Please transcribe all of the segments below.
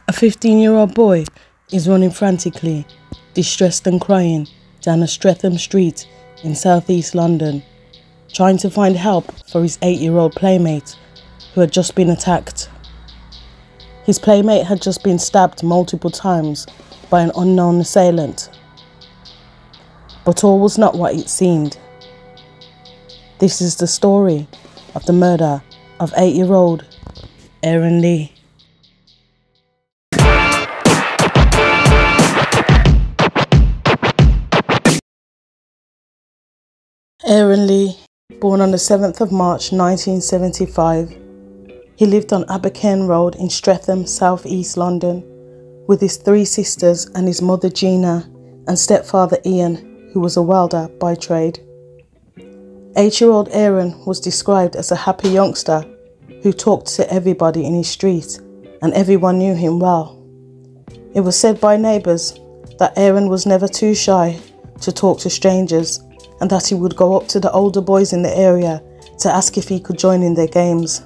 A 15-year-old boy is running frantically, distressed and crying, down a Streatham street in southeast London, trying to find help for his 8-year-old playmate who had just been attacked. His playmate had just been stabbed multiple times by an unknown assailant. But all was not what it seemed. This is the story of the murder of 8-year-old Aaron Lee. Aaron Lee, born on the 7th of March 1975, he lived on Abercairn Road in Streatham, South East London, with his 3 sisters and his mother Gina and stepfather Ian, who was a welder by trade. 8-year-old Aaron was described as a happy youngster who talked to everybody in his street, and everyone knew him well. It was said by neighbours that Aaron was never too shy to talk to strangers, and that he would go up to the older boys in the area to ask if he could join in their games.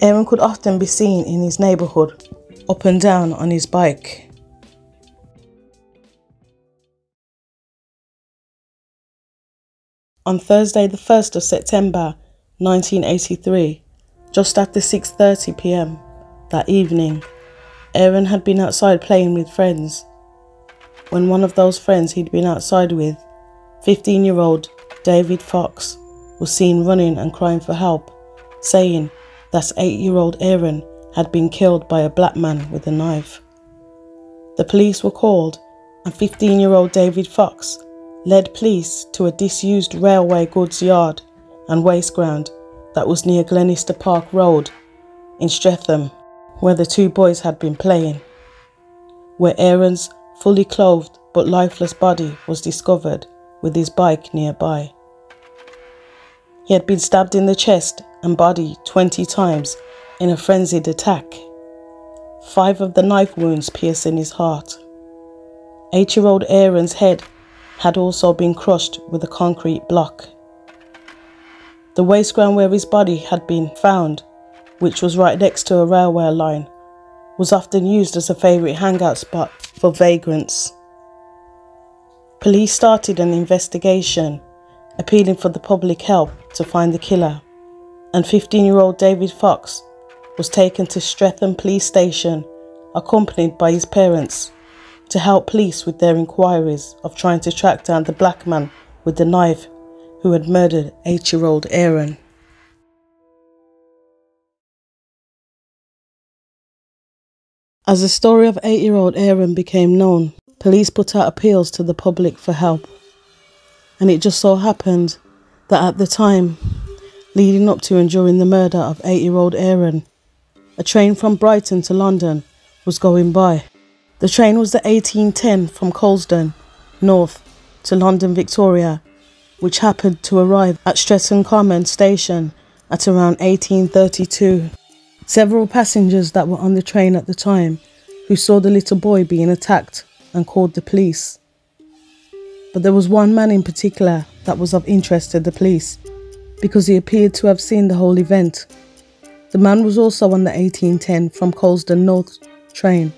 Aaron could often be seen in his neighbourhood, up and down on his bike. On Thursday the 1st of September 1983, just after 6:30 p.m. that evening, Aaron had been outside playing with friends. When one of those friends he'd been outside with, 15-year-old David Fox, was seen running and crying for help, saying that 8-year-old Aaron had been killed by a black man with a knife. The police were called, and 15-year-old David Fox led police to a disused railway goods yard and waste ground that was near Glenister Park Road in Streatham, where the 2 boys had been playing, where Aaron's fully clothed but lifeless body was discovered with his bike nearby. He had been stabbed in the chest and body 20 times in a frenzied attack, 5 of the knife wounds piercing his heart. 8-year-old Aaron's head had also been crushed with a concrete block. The waste ground where his body had been found, which was right next to a railway line, was often used as a favourite hangout spot for vagrants. Police started an investigation, appealing for the public help to find the killer, and 15-year-old David Fox was taken to Streatham Police Station, accompanied by his parents, to help police with their inquiries of trying to track down the black man with the knife who had murdered 8-year-old Aaron. As the story of 8-year-old Aaron became known, police put out appeals to the public for help, and it just so happened that at the time leading up to and during the murder of 8-year-old Aaron, a train from Brighton to London was going by. The train was the 1810 from Colston north to London Victoria, which happened to arrive at Streatham Common Station at around 1832. Several passengers that were on the train at the time who saw the little boy being attacked and called the police. But there was one man in particular that was of interest to the police because he appeared to have seen the whole event. The man was also on the 1810 from Colston North train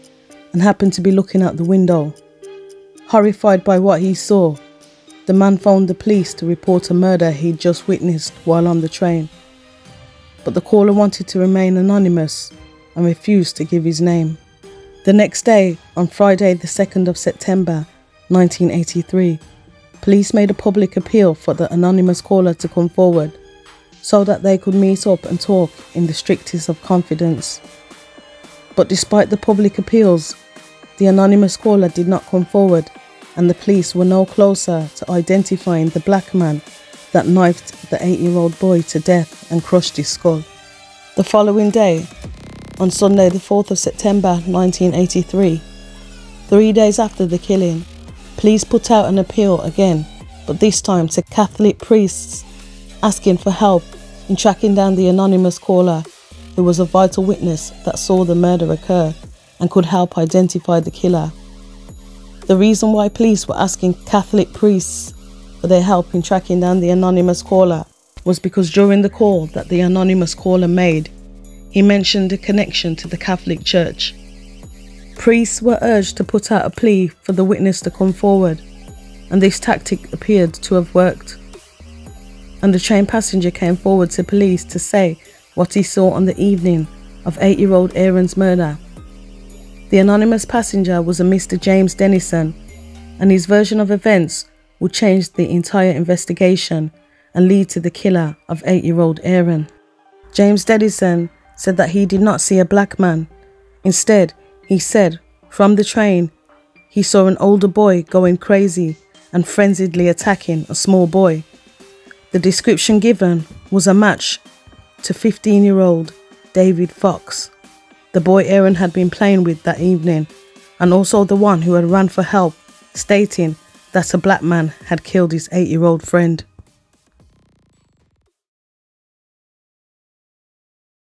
and happened to be looking out the window. Horrified by what he saw, the man phoned the police to report a murder he'd just witnessed while on the train. But the caller wanted to remain anonymous and refused to give his name. The next day, on Friday the 2nd of September 1983, police made a public appeal for the anonymous caller to come forward so that they could meet up and talk in the strictest of confidence. But despite the public appeals, the anonymous caller did not come forward, and the police were no closer to identifying the black man that knifed the 8-year-old boy to death and crushed his skull. The following day, on Sunday the 4th of September 1983, 3 days after the killing, police put out an appeal again, but this time to Catholic priests, asking for help in tracking down the anonymous caller who was a vital witness that saw the murder occur and could help identify the killer. The reason why police were asking Catholic priests for their help in tracking down the anonymous caller was because during the call that the anonymous caller made, he mentioned a connection to the Catholic Church Priests were urged to put out a plea for the witness to come forward, and this tactic appeared to have worked. And the train passenger came forward to police to say what he saw on the evening of 8-year-old Aaron's murder. The anonymous passenger was a Mr. James Dennison, and his version of events would change the entire investigation and lead to the killer of 8-year-old Aaron. James Dennison said that he did not see a black man. Instead, he said from the train he saw an older boy going crazy and frenziedly attacking a small boy. The description given was a match to 15-year-old David Fox, the boy Aaron had been playing with that evening, and also the one who had run for help, stating that a black man had killed his 8-year-old friend.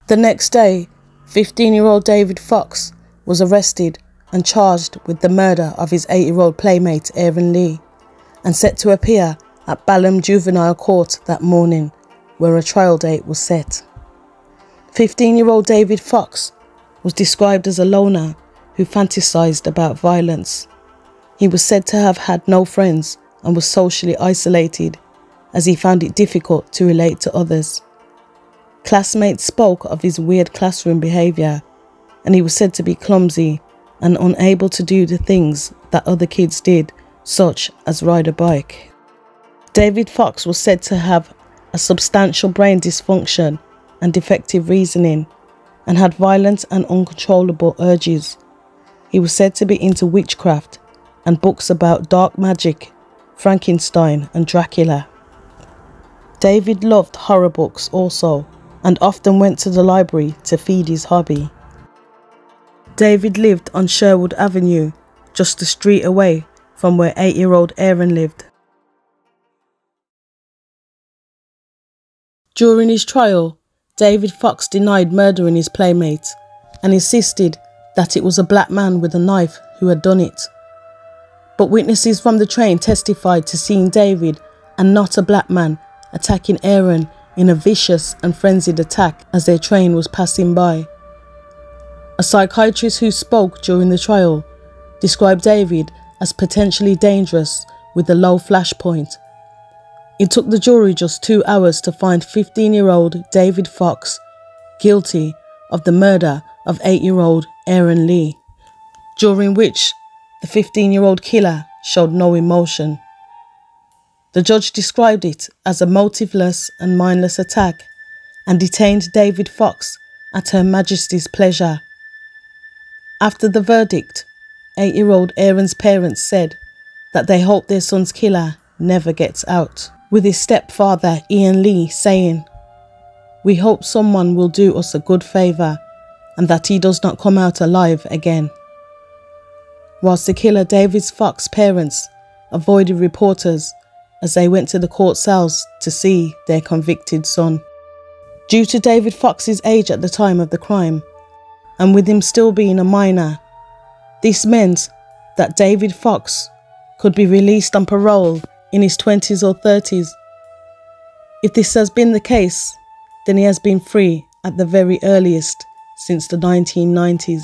The next day, 15-year-old David Fox was arrested and charged with the murder of his 8-year-old playmate Aaron Lee, and set to appear at Balham Juvenile Court that morning, where a trial date was set. 15-year-old David Fox was described as a loner who fantasized about violence. He was said to have had no friends and was socially isolated, as he found it difficult to relate to others. Classmates spoke of his weird classroom behaviour, and he was said to be clumsy and unable to do the things that other kids did, such as ride a bike. David Fox was said to have a substantial brain dysfunction and defective reasoning, and had violent and uncontrollable urges. He was said to be into witchcraft and books about dark magic, Frankenstein and Dracula. David loved horror books also, and often went to the library to feed his hobby. David lived on Sherwood Avenue, just a street away from where 8-year-old Aaron lived. During his trial, David Fox denied murdering his playmate and insisted that it was a black man with a knife who had done it. But witnesses from the train testified to seeing David, and not a black man, attacking Aaron in a vicious and frenzied attack as their train was passing by. A psychiatrist who spoke during the trial described David as potentially dangerous with a low flash point. It took the jury just 2 hours to find 15-year-old David Fox guilty of the murder of 8-year-old Aaron Lee, during which the 15-year-old killer showed no emotion. The judge described it as a motiveless and mindless attack and detained David Fox at Her Majesty's pleasure. After the verdict, 8-year-old Aaron's parents said that they hope their son's killer never gets out, with his stepfather Ian Lee saying, "We hope someone will do us a good favour and that he does not come out alive again." Whilst the killer David Fox's parents avoided reporters as they went to the court cells to see their convicted son. Due to David Fox's age at the time of the crime, and with him still being a minor, this meant that David Fox could be released on parole in his 20s or 30s. If this has been the case, then he has been free at the very earliest since the 1990s.